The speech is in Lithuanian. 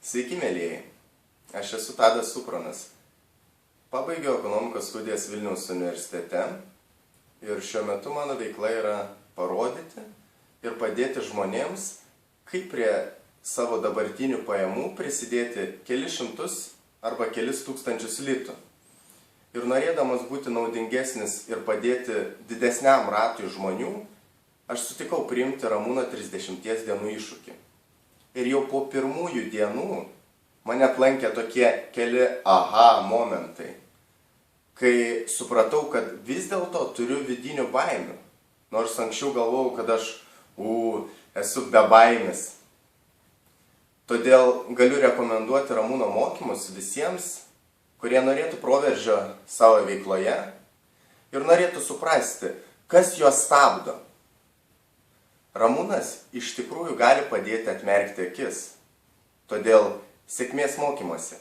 Sveiki, mėlyjei. Aš esu Tadas Supranas. Pabaigiau ekonomikos studijas Vilniaus universitete ir šiuo metu mano veikla yra parodyti ir padėti žmonėms, kaip prie savo dabartinių pajamų prisidėti kelis šimtus arba kelis tūkstančius litų. Ir norėdamas būti naudingesnis ir padėti didesniam ratui žmonių, aš sutikau priimti Ramūno 30 dienų iššūkį. Ir jau po pirmųjų dienų mane aplankė tokie keli aha momentai, kai supratau, kad vis dėlto turiu vidinių baimių, nors anksčiau galvojau, kad aš esu bebaimis. Todėl galiu rekomenduoti Ramūno mokymus visiems, kurie norėtų proveržio savo veikloje ir norėtų suprasti, kas juos stabdo. Ramūnas iš tikrųjų gali padėti atmerkti akis. Todėl sėkmės mokymuose.